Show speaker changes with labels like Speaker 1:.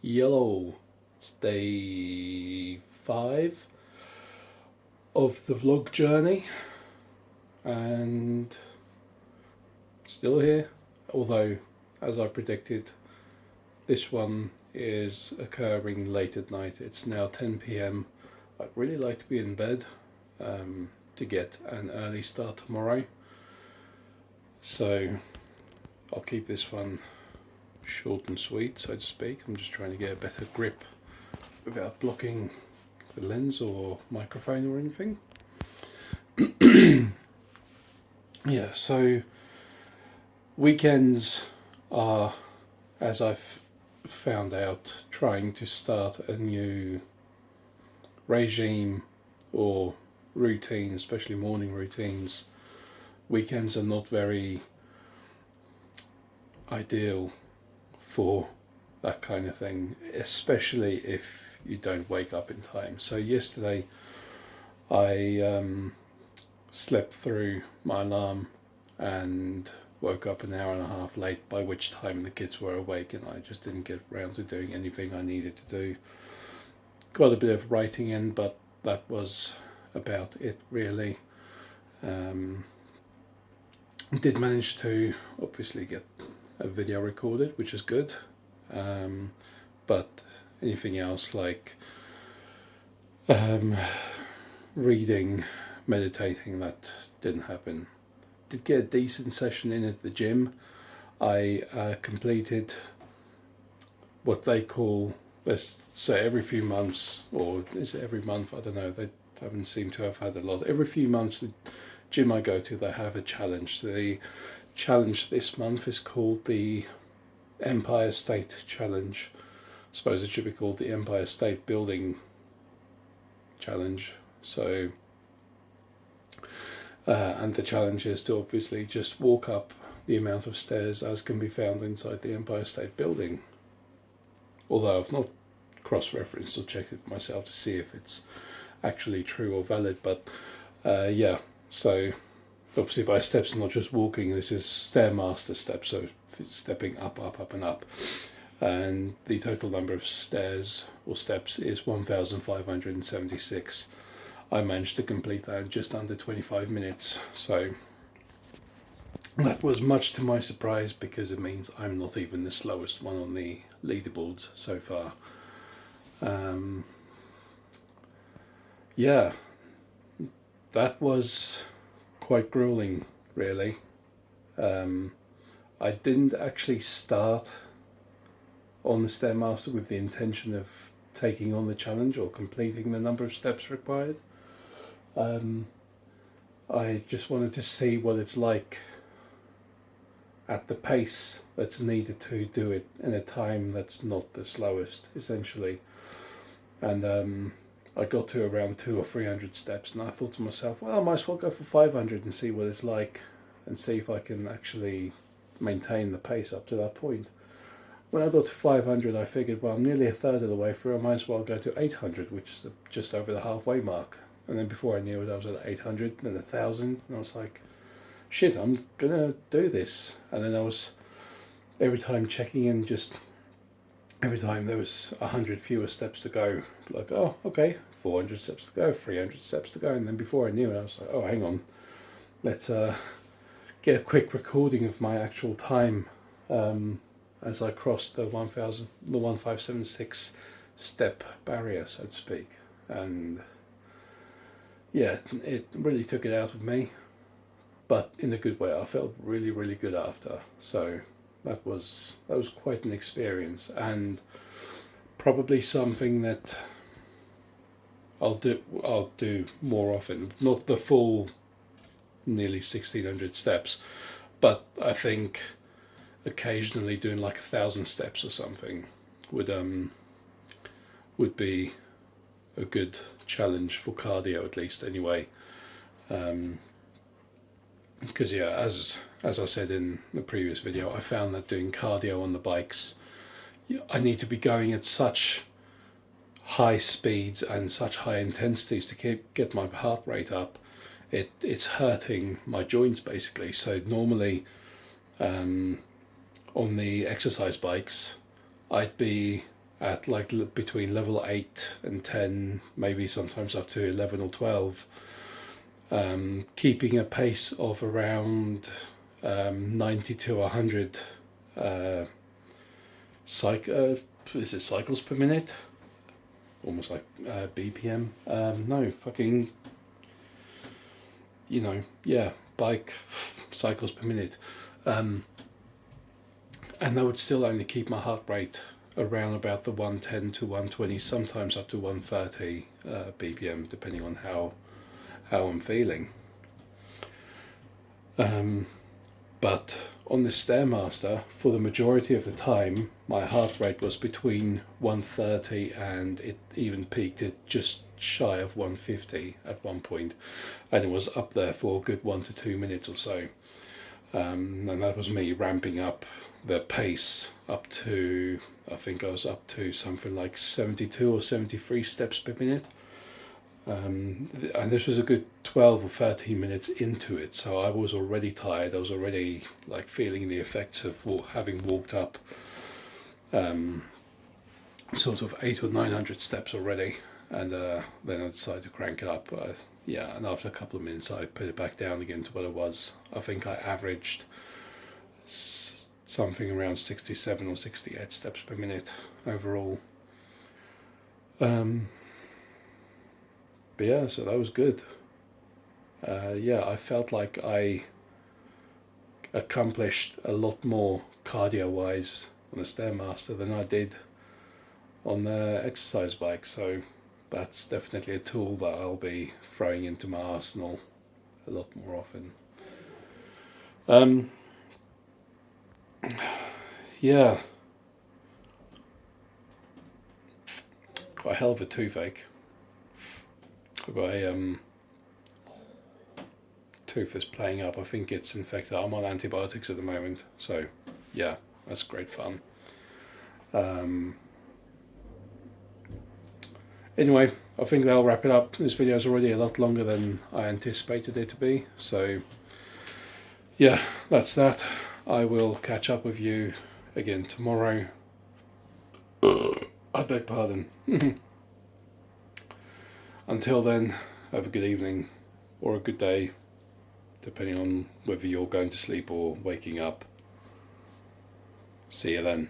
Speaker 1: Yellow. It's day 5 of the vlog journey, and still here. Although, as I predicted, this one is occurring late at night. It's now 10 p.m. I'd really like to be in bed to get an early start tomorrow. So I'll keep this one short and sweet, so to speak. I'm just trying to get a better grip without blocking the lens or microphone or anything. Yeah, so weekends are, as I've found out, trying to start a new regime or routine, especially morning routines. Weekends are not very ideal for that kind of thing, especially if you don't wake up in time. So yesterday I slept through my alarm and woke up an hour and a half late, by which time the kids were awake, and I just didn't get around to doing anything I needed to do. Got a bit of writing in, but that was about it really. Did manage to obviously get a video recorded, which is good, but anything else like reading, meditating, that didn't happen. Did get a decent session in at the gym. I completed what they call, let's say, every few months, or is it every month? I don't know. They haven't seemed to have had a lot. Every few months, the gym I go to, they have a challenge. The challenge this month is called the Empire State Challenge. I suppose it should be called the Empire State Building Challenge. So, and the challenge is to obviously just walk up the amount of stairs as can be found inside the Empire State Building. Although I've not cross-referenced or checked it myself to see if it's actually true or valid, but yeah. So obviously by steps, not just walking. This is stairmaster steps, so stepping up, and up. And the total number of stairs or steps is 1,576. I managed to complete that in just under 25 minutes. So that was much to my surprise, because it means I'm not even the slowest one on the leaderboards so far. Yeah, that was quite grueling, really. I didn't actually start on the Stairmaster with the intention of taking on the challenge or completing the number of steps required. I just wanted to see what it's like at the pace that's needed to do it in a time that's not the slowest, essentially. And I got to around 200 or 300 steps, and I thought to myself, well, I might as well go for 500 and see what it's like, and see if I can actually maintain the pace up to that point. When I got to 500, I figured, well, I'm nearly a third of the way through, I might as well go to 800, which is just over the halfway mark. And then before I knew it, I was at 800, then 1,000, and I was like, shit, I'm gonna do this. And then I was, every time checking in, just every time there was 100 fewer steps to go, like, oh, okay, 400 steps to go, 300 steps to go. And then before I knew it, I was like, oh, hang on, let's get a quick recording of my actual time as I crossed the 1,576 step barrier, so to speak. And yeah, it really took it out of me, but in a good way. I felt really, really good after. So that was quite an experience, and probably something that I'll do more often. Not the full nearly 1,600 steps, but I think occasionally doing like 1,000 steps or something would be a good challenge for cardio, at least, anyway. Because yeah, as I said in the previous video, I found that doing cardio on the bikes, I need to be going at such high speeds and such high intensities to get my heart rate up. It's hurting my joints, basically. So normally on the exercise bikes, I'd be at like between level 8 and 10, maybe sometimes up to 11 or 12, keeping a pace of around 90 to 100 is it cycles per minute? Almost like BPM. No, fucking, bike cycles per minute. And that would still only keep my heart rate around about the 110 to 120, sometimes up to 130 BPM, depending on how I'm feeling. But on the Stairmaster, for the majority of the time, my heart rate was between 130 and it even peaked at just shy of 150 at one point, and it was up there for a good 1 to 2 minutes or so. And that was me ramping up the pace up to, I think I was up to something like 72 or 73 steps per minute. And this was a good 12 or 13 minutes into it, so I was already tired. I was already like feeling the effects of having walked up sort of 800 or 900 steps already, and then I decided to crank it up. And after a couple of minutes I put it back down again to what it was. I think I averaged something around 67 or 68 steps per minute overall. But yeah, so that was good. I felt like I accomplished a lot more cardio-wise on the Stairmaster than I did on the exercise bike. So that's definitely a tool that I'll be throwing into my arsenal a lot more often. Got a hell of a toothache. I've got a tooth that's playing up. I think it's infected. I'm on antibiotics at the moment, so yeah, that's great fun. Anyway, I think that'll wrap it up. This video is already a lot longer than I anticipated it to be, so yeah, that's that. I will catch up with you again tomorrow. I beg pardon. Until then, have a good evening or a good day, depending on whether you're going to sleep or waking up. See you then.